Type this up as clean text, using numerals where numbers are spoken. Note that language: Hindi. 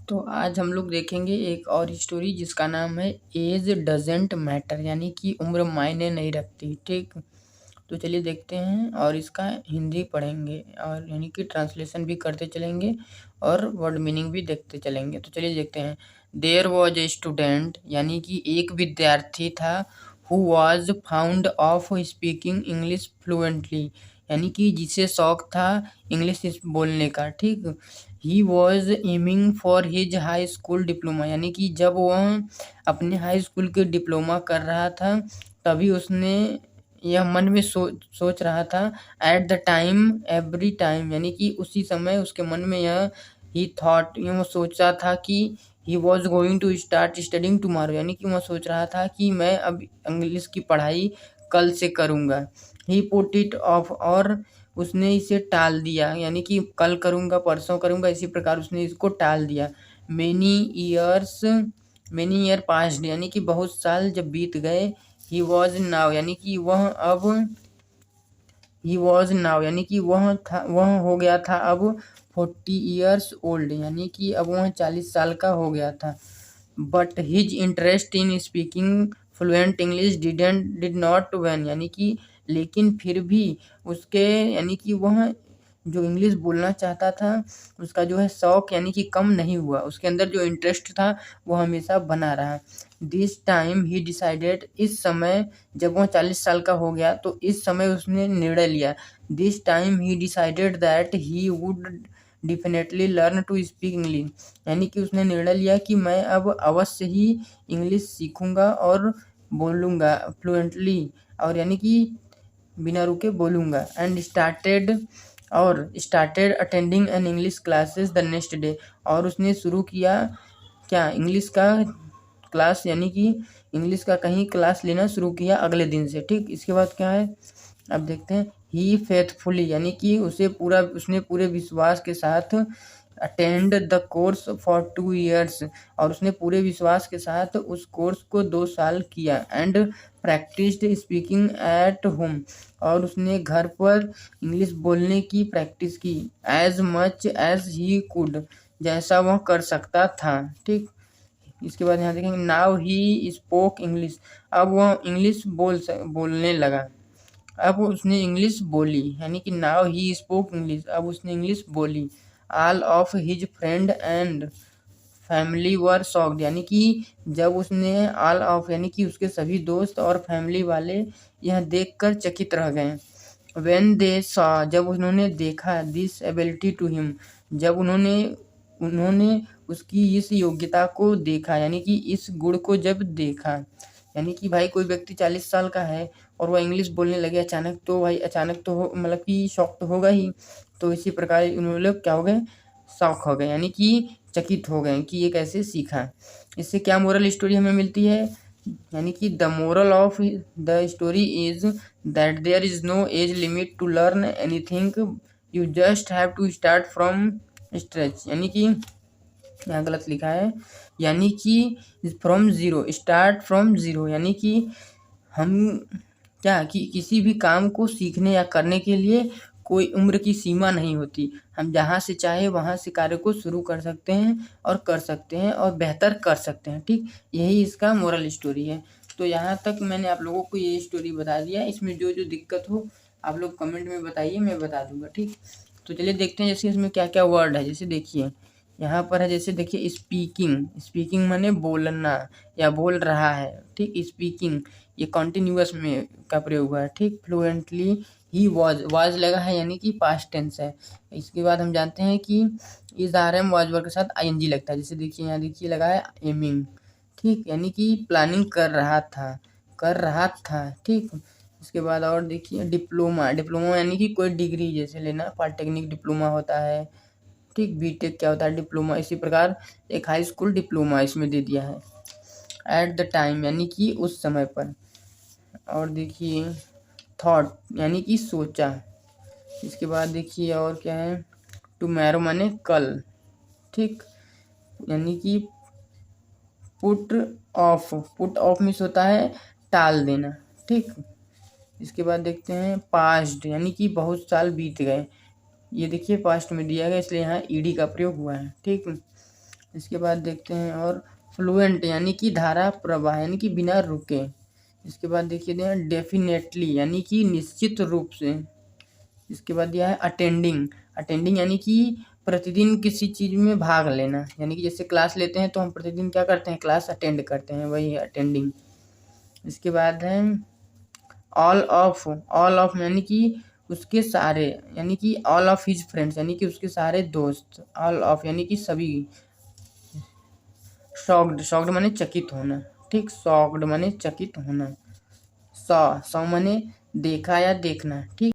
तो आज हम लोग देखेंगे एक और स्टोरी जिसका नाम है एज डजेंट मैटर, यानी कि उम्र मायने नहीं रखती। ठीक, तो चलिए देखते हैं और इसका हिंदी पढ़ेंगे और यानी कि ट्रांसलेशन भी करते चलेंगे और वर्ड मीनिंग भी देखते चलेंगे। तो चलिए देखते हैं। देयर वॉज ए स्टूडेंट, यानी कि एक विद्यार्थी था, who was found of speaking English fluently, यानी कि जिसे शौक था इंग्लिश बोलने का। ठीक, he was aiming for his high school diploma, यानी कि जब वह अपने हाई स्कूल के डिप्लोमा कर रहा था तभी उसने यह मन में सोच रहा था। At the time, every time, यानी कि उसी समय उसके मन में यह ही थॉट, ये वो सोचा था कि he was going to start studying tomorrow, यानी कि वह सोच रहा था कि मैं अब इंग्लिश की पढ़ाई कल से करूँगा। ही पुट इट ऑफ, और उसने इसे टाल दिया, यानी कि कल करूँगा, परसों करूँगा, इसी प्रकार उसने इसको टाल दिया। मेनी ईयर पास्ड, यानी कि बहुत साल जब बीत गए। ही वॉज नाउ, यानी कि वह हो गया था अब 40 years ओल्ड, यानी कि अब वह 40 साल का हो गया था। But his interest in speaking fluent English did not one, यानी कि लेकिन फिर भी उसके, यानी कि वह जो इंग्लिश बोलना चाहता था उसका जो है शौक यानी कि कम नहीं हुआ, उसके अंदर जो इंटरेस्ट था वो हमेशा बना रहा। दिस टाइम ही डिसाइडेड, इस समय जब वह 40 साल का हो गया तो इस समय उसने निर्णय लिया। This time he decided that he would definitely learn to speak English, यानी कि उसने निर्णय लिया कि मैं अब अवश्य ही इंग्लिश सीखूंगा और बोलूँगा फ्लुएंटली, और यानी कि बिना रुके बोलूँगा। And started attending an English classes the next day, और उसने शुरू किया क्या, इंग्लिश का क्लास, यानी कि इंग्लिश का कहीं क्लास लेना शुरू किया अगले दिन से। ठीक, इसके बाद क्या है अब देखते हैं। ही फेथफुली, यानी कि उसने पूरे विश्वास के साथ attend the course for 2 years, और उसने पूरे विश्वास के साथ उस कोर्स को 2 साल किया। And practised speaking at home, और उसने घर पर इंग्लिश बोलने की प्रैक्टिस की। As much as he could, जैसा वह कर सकता था। ठीक, इसके बाद यहाँ देखेंगे। नाउ ही स्पोक इंग्लिश, अब वह इंग्लिश बोलने लगा, अब उसने इंग्लिश बोली, यानी कि नाउ ही स्पोक इंग्लिश, अब उसने इंग्लिश बोली। All of his friend and family were shocked, यानी कि जब उसने ऑल ऑफ, यानी कि उसके सभी दोस्त और फैमिली वाले यह देखकर चकित रह गए। व्हेन दे सॉ, जब उन्होंने देखा। दिस एबिलिटी टू हिम, जब उन्होंने उसकी इस योग्यता को देखा, यानी कि इस गुण को जब देखा, यानी कि भाई कोई व्यक्ति 40 साल का है और वह इंग्लिश बोलने लगे अचानक, तो भाई अचानक तो मतलब कि शौक तो होगा ही। तो इसी प्रकार उन लोग क्या हो गए, शौक हो गए, यानी कि चकित हो गए कि ये कैसे सीखा। इससे क्या मोरल स्टोरी हमें मिलती है, यानी कि the moral of the story is that there is no age limit to learn anything, you just have to start from stretch, यानी कि यहाँ गलत लिखा है, यानी कि from zero, start from zero, यानी कि हम क्या कि किसी भी काम को सीखने या करने के लिए कोई उम्र की सीमा नहीं होती। हम जहाँ से चाहे वहाँ से कार्य को शुरू कर सकते हैं और बेहतर कर सकते हैं। ठीक, यही इसका मोरल स्टोरी है। तो यहाँ तक मैंने आप लोगों को ये स्टोरी बता दिया। इसमें जो जो दिक्कत हो आप लोग कमेंट में बताइए, मैं बता दूंगा। ठीक, तो चलिए देखते हैं जैसे इसमें क्या क्या वर्ड है। जैसे देखिए यहाँ पर है, जैसे देखिए स्पीकिंग माने बोलना या बोल रहा है। ठीक, स्पीकिंग ये कॉन्टिन्यूअस में का प्रयोग हुआ है। ठीक, फ्लुएंटली ही वाज लगा है, यानी कि पास्ट टेंस है। इसके बाद हम जानते हैं कि इस आर-एम वाज वर्ब के साथ आईएनजी लगता है। जैसे देखिए यहाँ देखिए लगा है एमिंग। ठीक, यानी कि प्लानिंग कर रहा था। ठीक, इसके बाद और देखिए डिप्लोमा यानी कि कोई डिग्री जैसे लेना, पॉलिटेक्निक डिप्लोमा होता है। ठीक, बीटेक क्या होता है, डिप्लोमा। इसी प्रकार एक हाई स्कूल डिप्लोमा इसमें दे दिया है। एट द टाइम, यानी कि उस समय पर। और देखिए थॉट, यानी कि सोचा। इसके बाद देखिए और क्या है, टुमारो माने कल। ठीक, यानी कि पुट ऑफ मिस होता है टाल देना। ठीक, इसके बाद देखते हैं पास्ट, यानी कि बहुत साल बीत गए। ये देखिए पास्ट में दिया गया इसलिए यहाँ ईडी का प्रयोग हुआ है। ठीक, इसके बाद देखते हैं और फ्लुएंट यानी कि धारा प्रवाह यानी कि बिना रुके। इसके बाद देखिए डेफिनेटली यानी कि निश्चित रूप से। इसके बाद दिया है अटेंडिंग। अटेंडिंग यानी कि प्रतिदिन किसी चीज़ में भाग लेना, यानी कि जैसे क्लास लेते हैं तो हम प्रतिदिन क्या करते हैं, क्लास अटेंड करते हैं, वही है अटेंडिंग। इसके बाद है ऑल ऑफ। ऑल ऑफ यानी कि उसके सारे, यानी कि ऑल ऑफ हिज फ्रेंड्स यानी कि उसके सारे दोस्त। ऑल ऑफ यानी कि सभी। शॉक्ड। शॉक्ड माने चकित होना, ठीक। शॉक्ड माने चकित होना। सॉ माने देखा या देखना, ठीक।